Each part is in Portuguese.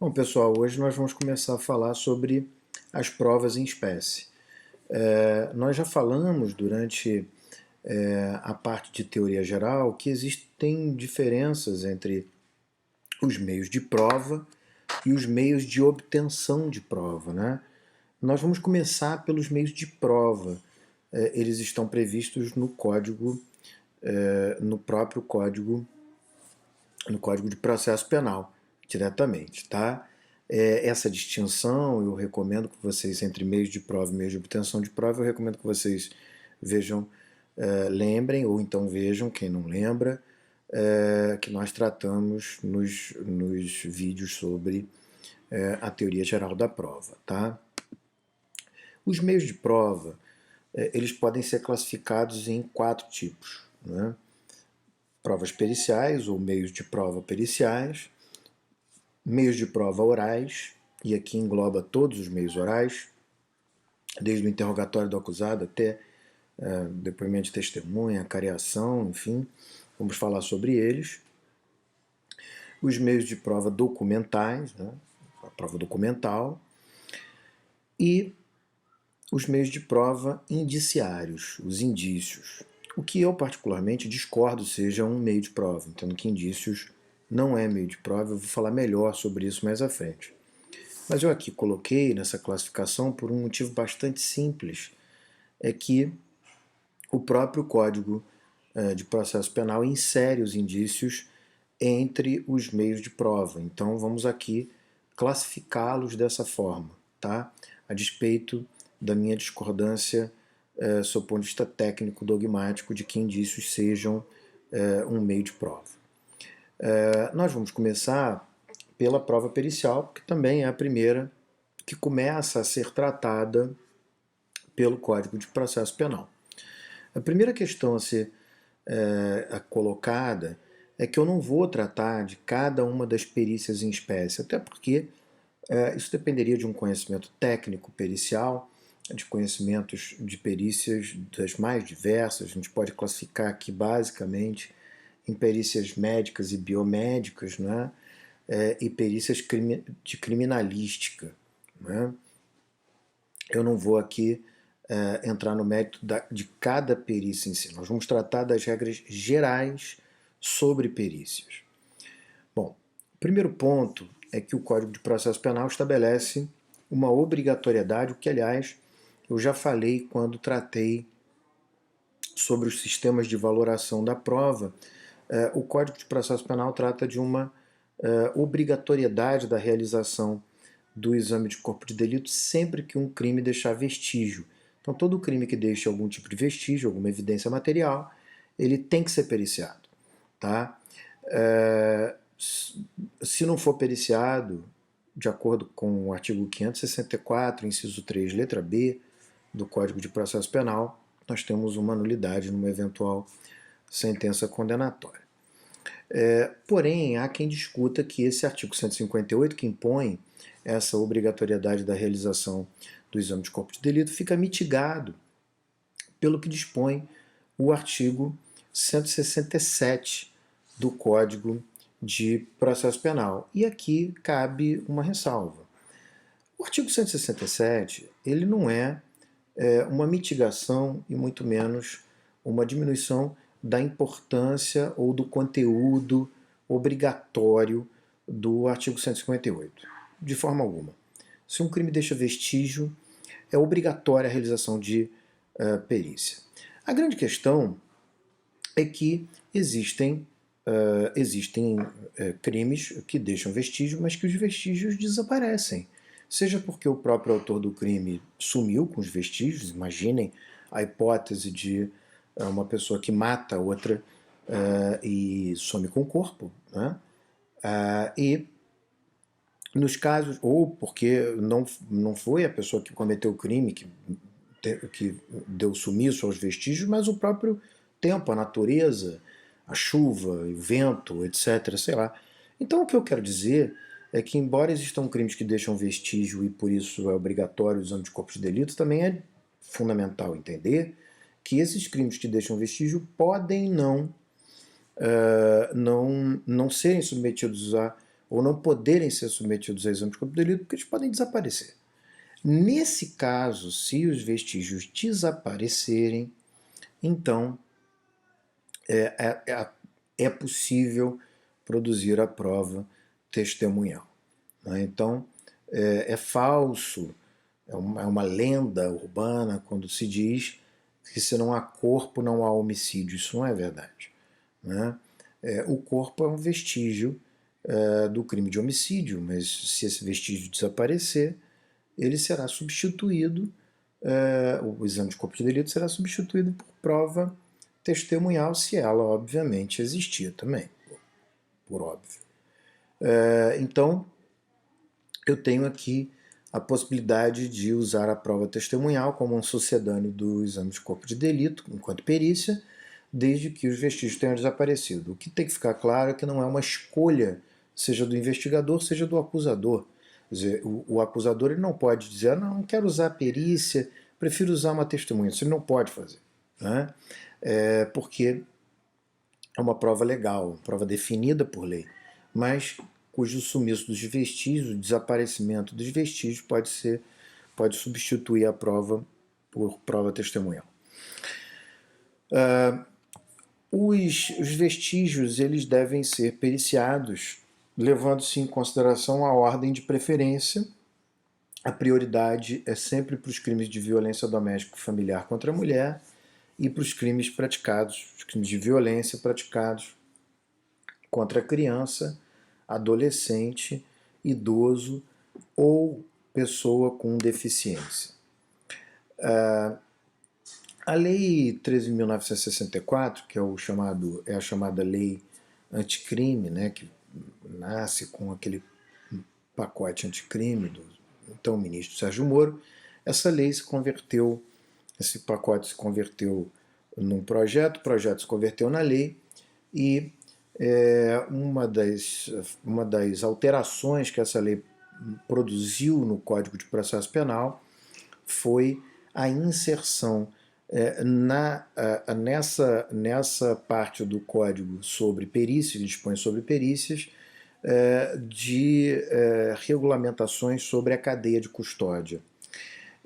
Bom, pessoal, hoje nós vamos começar a falar sobre as provas em espécie. Nós já falamos durante a parte de teoria geral que existem diferenças entre os meios de prova e os meios de obtenção de prova, né? Nós vamos começar pelos meios de prova. Eles estão previstos no código, no próprio código, no Código de Processo Penal, diretamente, tá? Essa distinção eu recomendo que vocês, entre meios de prova e meios de obtenção de prova, eu recomendo que vocês vejam, lembrem, ou então vejam, quem não lembra, que nós tratamos nos vídeos sobre a teoria geral da prova, tá? Os meios de prova, eles podem ser classificados em 4 tipos, né? Provas periciais ou meios de prova periciais, meios de prova orais, e aqui engloba todos os meios orais, desde o interrogatório do acusado até depoimento de testemunha, careação, enfim, vamos falar sobre eles. Os meios de prova documentais, né, a prova documental, e os meios de prova indiciários, os indícios. O que eu particularmente discordo seja um meio de prova, entendo que indícios não é meio de prova, eu vou falar melhor sobre isso mais à frente. Mas eu aqui coloquei nessa classificação por um motivo bastante simples, é que o próprio Código de Processo Penal insere os indícios entre os meios de prova. Então vamos aqui classificá-los dessa forma, tá? A despeito da minha discordância sob o ponto de vista técnico dogmático de que indícios sejam um meio de prova. Nós vamos começar pela prova pericial, que também é a primeira que começa a ser tratada pelo Código de Processo Penal. A primeira questão a ser colocada é que eu não vou tratar de cada uma das perícias em espécie, até porque isso dependeria de um conhecimento técnico pericial, de conhecimentos de perícias das mais diversas. A gente pode classificar aqui basicamente em perícias médicas e biomédicas, né? E perícias de criminalística, né? Eu não vou aqui entrar no mérito de cada perícia em si. Nós vamos tratar das regras gerais sobre perícias. Bom, o primeiro ponto é que o Código de Processo Penal estabelece uma obrigatoriedade, o que, aliás, eu já falei quando tratei sobre os sistemas de valoração da prova. O Código de Processo Penal trata de uma obrigatoriedade da realização do exame de corpo de delito sempre que um crime deixar vestígio. Então, todo crime que deixe algum tipo de vestígio, alguma evidência material, ele tem que ser periciado, tá? Se não for periciado, de acordo com o artigo 564, inciso 3, letra B, do Código de Processo Penal, nós temos uma nulidade numa eventual sentença condenatória. Porém, há quem discuta que esse artigo 158, que impõe essa obrigatoriedade da realização do exame de corpo de delito, fica mitigado pelo que dispõe o artigo 167 do Código de Processo Penal. E aqui cabe uma ressalva. O artigo 167, ele não é uma mitigação e muito menos uma diminuição da importância ou do conteúdo obrigatório do artigo 158, de forma alguma. Se um crime deixa vestígio, é obrigatória a realização de perícia. A grande questão é que existem crimes que deixam vestígio, mas que os vestígios desaparecem. Seja porque o próprio autor do crime sumiu com os vestígios, imaginem a hipótese de uma pessoa que mata outra e some com o corpo, né? E nos casos, ou porque não foi a pessoa que cometeu o crime que deu sumiço aos vestígios, mas o próprio tempo, a natureza, a chuva, o vento, etc., sei lá. Então o que eu quero dizer é que, embora existam crimes que deixam vestígio e por isso é obrigatório o exame de corpo de delito, também é fundamental entender que esses crimes que deixam vestígio podem não serem submetidos ou não poderem ser submetidos a exame de corpo de delito porque eles podem desaparecer. Nesse caso, se os vestígios desaparecerem, então é possível produzir a prova testemunhal. Né? Então, é falso, é uma lenda urbana quando se diz que se não há corpo não há homicídio. Isso não é verdade. Né? O corpo é um vestígio do crime de homicídio, mas se esse vestígio desaparecer, ele será substituído, o exame de corpo de delito será substituído por prova testemunhal, se ela, obviamente, existir também, por óbvio. Então, eu tenho aqui a possibilidade de usar a prova testemunhal como um sucedâneo do exame de corpo de delito, enquanto perícia, desde que os vestígios tenham desaparecido. O que tem que ficar claro é que não é uma escolha, seja do investigador, seja do acusador. Quer dizer, o acusador ele não pode dizer, não quero usar a perícia, prefiro usar uma testemunha. Isso ele não pode fazer. Né? Porque é uma prova legal, uma prova definida por lei, mas cujo sumiço dos vestígios, o desaparecimento dos vestígios pode substituir a prova por prova testemunhal. Os vestígios eles devem ser periciados, levando-se em consideração a ordem de preferência. A prioridade é sempre para os crimes de violência doméstica e familiar contra a mulher e para os crimes praticados, os crimes de violência praticados contra a criança, adolescente, idoso ou pessoa com deficiência. A Lei 13.964, que é a chamada Lei Anticrime, né, que nasce com aquele pacote anticrime do então ministro Sérgio Moro, essa lei se converteu, esse pacote se converteu num projeto, o projeto se converteu na lei e uma das alterações que essa lei produziu no Código de Processo Penal foi a inserção nessa parte do Código sobre perícias, que dispõe sobre perícias, de regulamentações sobre a cadeia de custódia.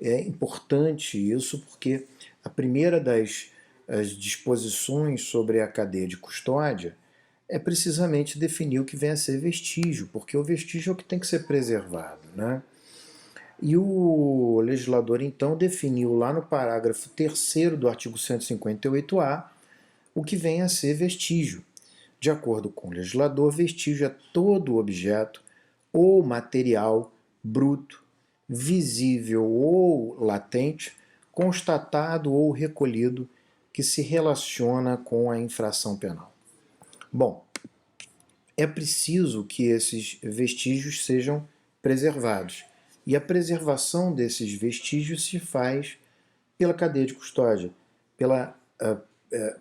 É importante isso porque a primeira das disposições sobre a cadeia de custódia é precisamente definir o que vem a ser vestígio, porque o vestígio é o que tem que ser preservado. Né? E o legislador, então, definiu lá no parágrafo 3º do artigo 158-A o que vem a ser vestígio. De acordo com o legislador, vestígio é todo objeto ou material bruto, visível ou latente, constatado ou recolhido que se relaciona com a infração penal. Bom, é preciso que esses vestígios sejam preservados. E a preservação desses vestígios se faz pela cadeia de custódia,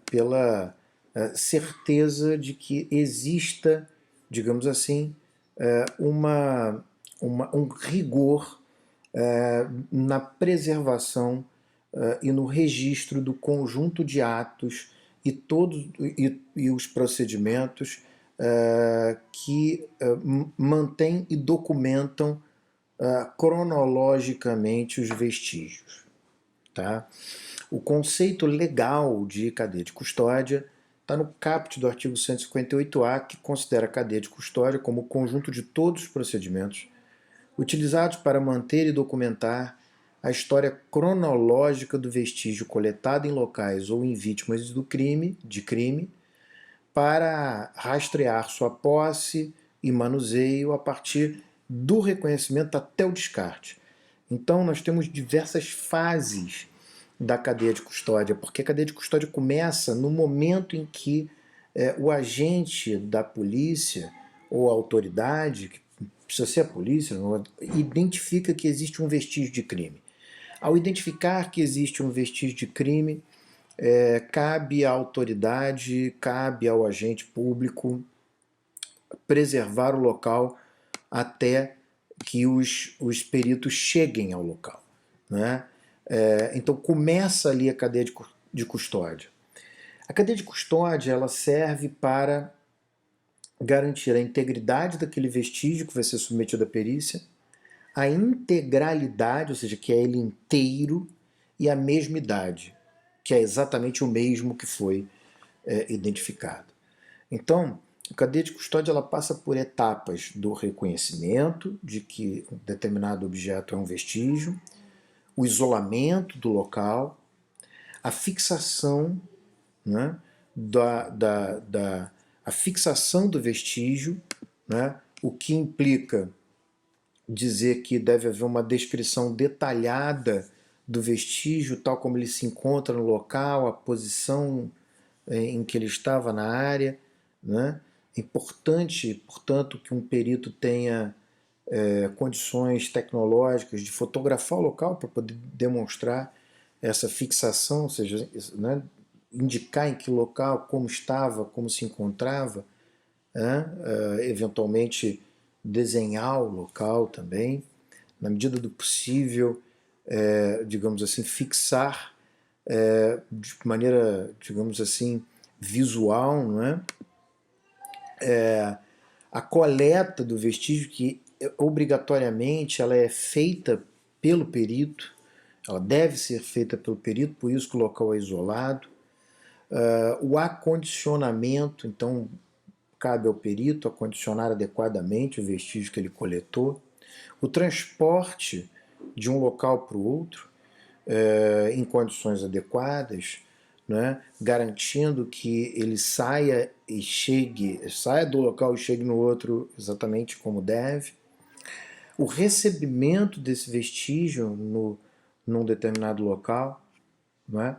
pela certeza de que exista, digamos assim, um rigor na preservação e no registro do conjunto de atos e os procedimentos que mantêm e documentam cronologicamente os vestígios. Tá? O conceito legal de cadeia de custódia está no caput do artigo 158-A, que considera a cadeia de custódia como o conjunto de todos os procedimentos utilizados para manter e documentar a história cronológica do vestígio coletado em locais ou em vítimas de crime, para rastrear sua posse e manuseio a partir do reconhecimento até o descarte. Então, nós temos diversas fases da cadeia de custódia, porque a cadeia de custódia começa no momento em que o agente da polícia ou a autoridade, que precisa ser a polícia, identifica que existe um vestígio de crime. Ao identificar que existe um vestígio de crime, cabe à autoridade, cabe ao agente público preservar o local até que os peritos cheguem ao local. Né? Então começa ali a cadeia de custódia. A cadeia de custódia ela serve para garantir a integridade daquele vestígio que vai ser submetido à perícia, a integralidade, ou seja, que é ele inteiro, e a mesmidade, que é exatamente o mesmo que foi identificado. Então, a cadeia de custódia ela passa por etapas do reconhecimento de que um determinado objeto é um vestígio, o isolamento do local, a fixação, né, a fixação do vestígio, né, o que implica dizer que deve haver uma descrição detalhada do vestígio, tal como ele se encontra no local, a posição em que ele estava na área, né? É importante, portanto, que um perito tenha condições tecnológicas de fotografar o local para poder demonstrar essa fixação, ou seja, né, indicar em que local, como estava, como se encontrava, né, eventualmente desenhar o local também, na medida do possível, digamos assim, fixar de maneira, digamos assim, visual, não é? A coleta do vestígio, que obrigatoriamente ela é feita pelo perito, ela deve ser feita pelo perito, por isso que o local é isolado. O acondicionamento, então, cabe ao perito acondicionar adequadamente o vestígio que ele coletou. O transporte de um local para o outro em condições adequadas, né, garantindo que ele saia do local e chegue no outro exatamente como deve. O recebimento desse vestígio num determinado local, né?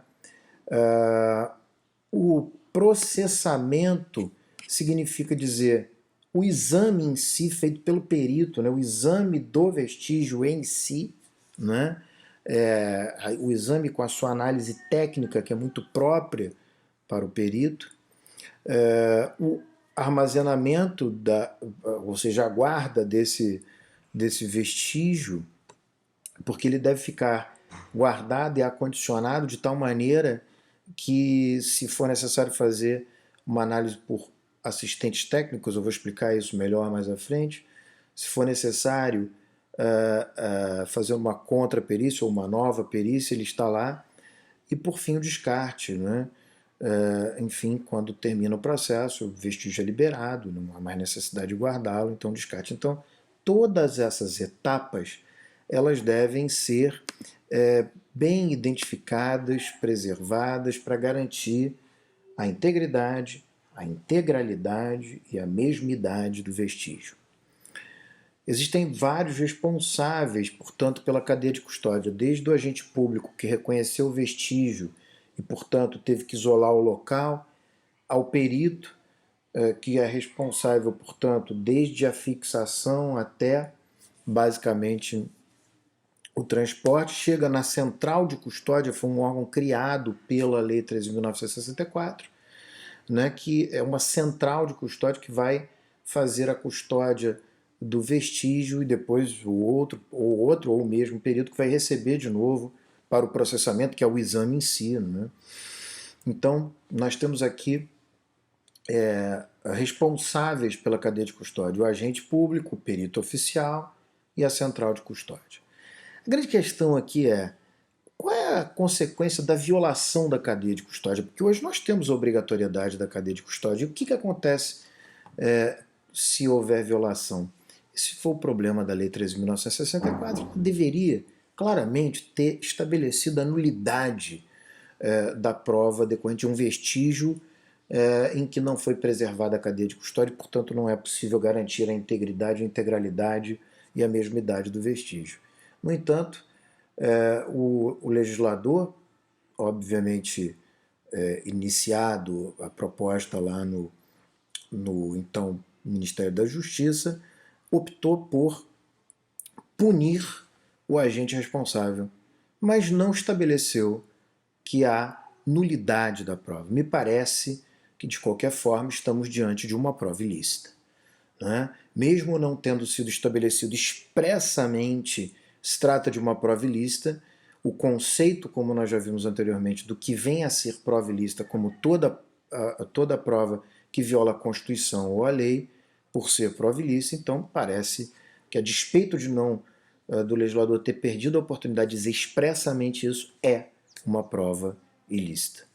O processamento significa dizer o exame em si feito pelo perito, né? O exame do vestígio em si, né? O exame com a sua análise técnica, que é muito própria para o perito, o armazenamento, ou seja, a guarda desse vestígio, porque ele deve ficar guardado e acondicionado de tal maneira que, se for necessário fazer uma análise por assistentes técnicos, eu vou explicar isso melhor mais à frente, se for necessário fazer uma contra-perícia ou uma nova perícia, ele está lá. E, por fim, o descarte, né? Enfim, quando termina o processo, o vestígio é liberado, não há mais necessidade de guardá-lo, então descarte. Então, todas essas etapas, elas devem ser bem identificadas, preservadas, para garantir a integridade, a integralidade e a mesmidade do vestígio. Existem vários responsáveis, portanto, pela cadeia de custódia, desde o agente público que reconheceu o vestígio e, portanto, teve que isolar o local, ao perito, que é responsável, portanto, desde a fixação até, basicamente, o transporte. Chega na central de custódia, foi um órgão criado pela Lei 13.964, né, que é uma central de custódia que vai fazer a custódia do vestígio e depois o outro ou o mesmo perito que vai receber de novo para o processamento, que é o exame em si, né? Então, nós temos aqui responsáveis pela cadeia de custódia: o agente público, o perito oficial e a central de custódia. A grande questão aqui é: qual é a consequência da violação da cadeia de custódia? Porque hoje nós temos a obrigatoriedade da cadeia de custódia. E o que acontece se houver violação? Se for o problema da Lei 13.964, deveria claramente ter estabelecido a nulidade da prova decorrente de um vestígio em que não foi preservada a cadeia de custódia e, portanto, não é possível garantir a integridade, a integralidade e a mesmidade do vestígio. No entanto, o legislador, obviamente iniciado a proposta lá no então Ministério da Justiça, optou por punir o agente responsável, mas não estabeleceu que há nulidade da prova. Me parece que, de qualquer forma, estamos diante de uma prova ilícita, né? Mesmo não tendo sido estabelecido expressamente se trata de uma prova ilícita, o conceito, como nós já vimos anteriormente, do que vem a ser prova ilícita, como toda prova que viola a Constituição ou a lei por ser prova ilícita. Então parece que, a despeito de não do legislador ter perdido a oportunidade de dizer expressamente isso, é uma prova ilícita.